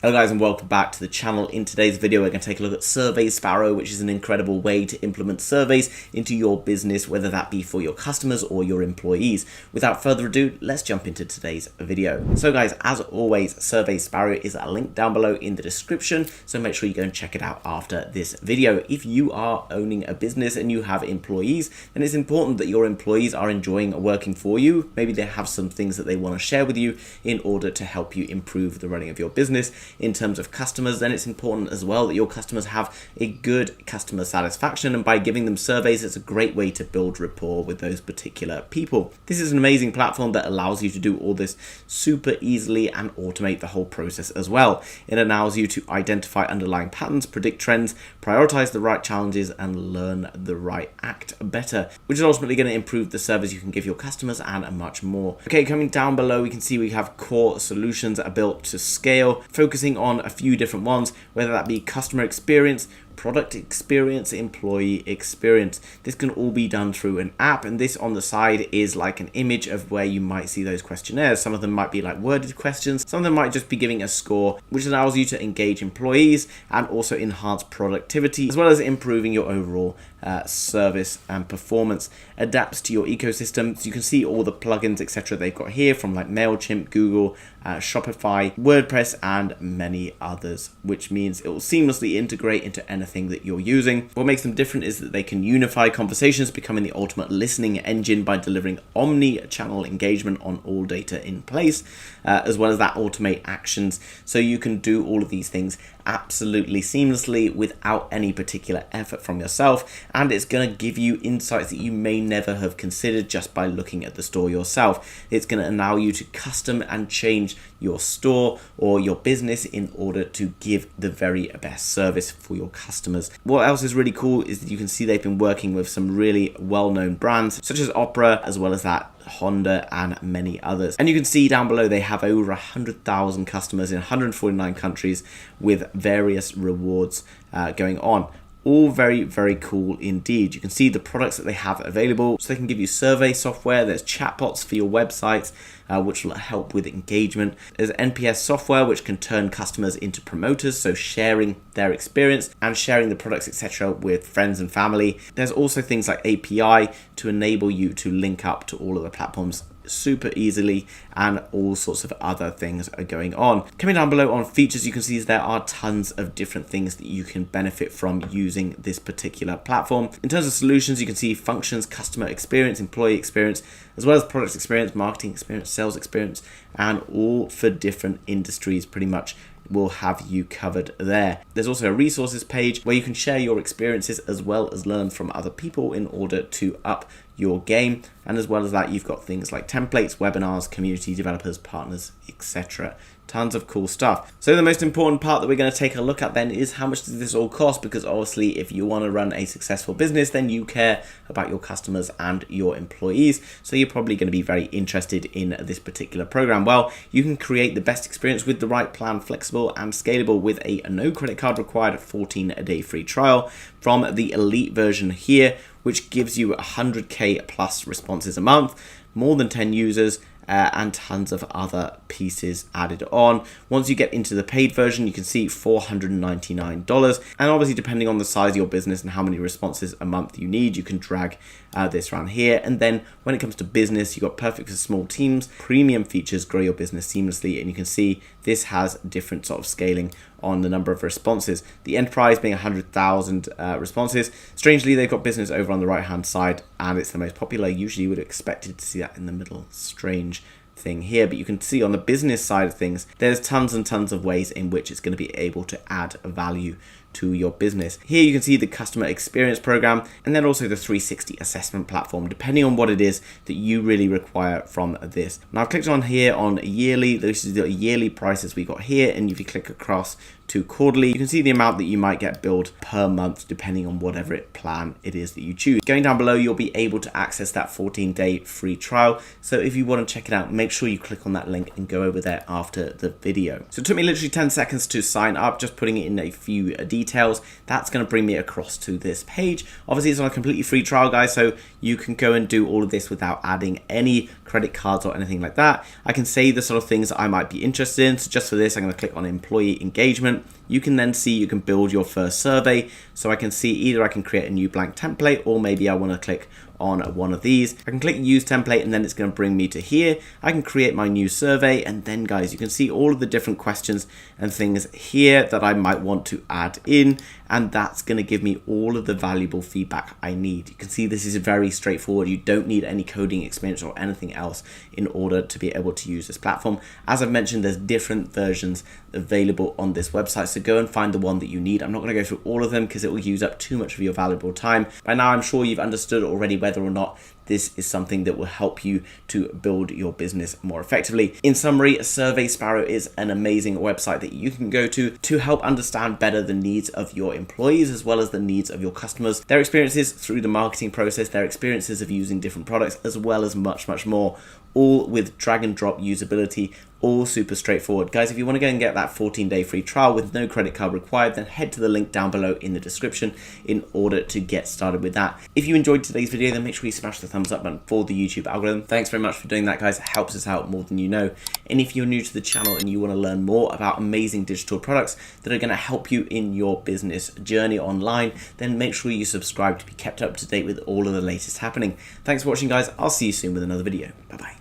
Hello guys and welcome back to the channel. In today's video we're going to take a look at SurveySparrow, which is an incredible way to implement surveys into your business, whether that be for your customers or your employees. Without further ado, let's jump into today's video. So guys, as always, SurveySparrow is a link down below in the description, so make sure you go and check it out after this video. If you are owning a business and you have employees, then it's important that your employees are enjoying working for you. Maybe they have some things that they want to share with you in order to help you improve the running of your business. In terms of customers, then it's important as well that your customers have a good customer satisfaction, and by giving them surveys, it's a great way to build rapport with those particular people. This is an amazing platform that allows you to do all this super easily and automate the whole process as well. It allows you to identify underlying patterns, predict trends, prioritize the right challenges, and learn the right act better, which is ultimately going to improve the service you can give your customers and much more. Okay, coming down below, we can see we have core solutions that are built to scale, focusing on a few different ones, whether that be customer experience, product experience, employee experience. This can all be done through an app, and this on the side is like an image of where you might see those questionnaires. Some of them might be like worded questions, some of them might just be giving a score, which allows you to engage employees and also enhance productivity, as well as improving your overall service and performance. Adapts to your ecosystem, so you can see all the plugins etc. they've got here, from like MailChimp, Google, Shopify, WordPress, and many others, which means it will seamlessly integrate into anything that you're using. What makes them different is that they can unify conversations, becoming the ultimate listening engine by delivering omni-channel engagement on all data in place, as well as that automate actions, so you can do all of these things absolutely seamlessly without any particular effort from yourself, and it's going to give you insights that you may never have considered just by looking at the store yourself. It's going to allow you to custom and change your store or your business in order to give the very best service for your customers. What else is really cool is that you can see they've been working with some really well-known brands such as Opera, as well as that Honda and many others. And you can see down below they have over 100,000 customers in 149 countries with various rewards going on. All very, very cool indeed. You can see the products that they have available. So they can give you survey software, there's chatbots for your websites, which will help with engagement. There's NPS software, which can turn customers into promoters, so sharing their experience and sharing the products, etc. with friends and family. There's also things like API to enable you to link up to all of the platforms super easily, and all sorts of other things are going on. Coming down below on features, you can see there are tons of different things that you can benefit from using this particular platform. In terms of solutions, you can see functions, customer experience, employee experience, as well as product experience, marketing experience, sales experience, and all for different industries pretty much will have you covered there. There's also a resources page where you can share your experiences as well as learn from other people in order to up your game, and as well as that you've got things like templates, webinars, community developers, partners, etc. Tons of cool stuff. So the most important part that we're going to take a look at then is how much does this all cost, because obviously if you want to run a successful business, then you care about your customers and your employees, so you're probably going to be very interested in this particular program. Well, you can create the best experience with the right plan, flexible and scalable, with a no credit card required 14-day free trial from the elite version here, which gives you 100k plus responses a month, more than 10 users, and tons of other pieces added on. Once you get into the paid version, you can see $499, and obviously depending on the size of your business and how many responses a month you need, you can drag this around here. And then when it comes to business, you've got perfect for small teams, premium features, grow your business seamlessly, and you can see this has different sort of scaling on the number of responses. The enterprise being 100,000 responses. Strangely, they've got business over on the right hand side, and it's the most popular. Usually you would have expected to see that in the middle. Strange thing here, but you can see on the business side of things, there's tons and tons of ways in which it's going to be able to add value to your business. Here you can see the customer experience program, and then also the 360 assessment platform, depending on what it is that you really require from this. Now I've clicked on here on yearly. This is the yearly prices we got here, and if you click across to quarterly, you can see the amount that you might get billed per month depending on whatever plan it is that you choose. Going down below, you'll be able to access that 14-day free trial, so if you want to check it out, make sure you click on that link and go over there after the video. So it took me literally 10 seconds to sign up, just putting it in a few details details, that's going to bring me across to this page. Obviously, it's on a completely free trial, guys, so you can go and do all of this without adding any credit cards or anything like that. I can say the sort of things that I might be interested in. So just for this, I'm going to click on employee engagement. You can then see you can build your first survey. So I can see either I can create a new blank template, or maybe I want to click on one of these. I can click use template, and then it's going to bring me to here. I can create my new survey, and then guys, you can see all of the different questions and things here that I might want to add in, and that's going to give me all of the valuable feedback I need. You can see this is very straightforward. You don't need any coding experience or anything else in order to be able to use this platform. As I've mentioned, there's different versions available on this website, so go and find the one that you need. I'm not going to go through all of them because it will use up too much of your valuable time. By now, I'm sure you've understood already whether or not this is something that will help you to build your business more effectively. In summary, SurveySparrow is an amazing website that you can go to help understand better the needs of your employees as well as the needs of your customers, their experiences through the marketing process, their experiences of using different products, as well as much, much more, all with drag and drop usability, all super straightforward. Guys, if you want to go and get that 14-day free trial with no credit card required, then head to the link down below in the description in order to get started with that. If you enjoyed today's video, then make sure you smash the thumbs up button for the YouTube algorithm. Thanks very much for doing that, guys. It helps us out more than you know. And if you're new to the channel and you want to learn more about amazing digital products that are going to help you in your business journey online, then make sure you subscribe to be kept up to date with all of the latest happening. Thanks for watching, guys. I'll see you soon with another video. Bye-bye.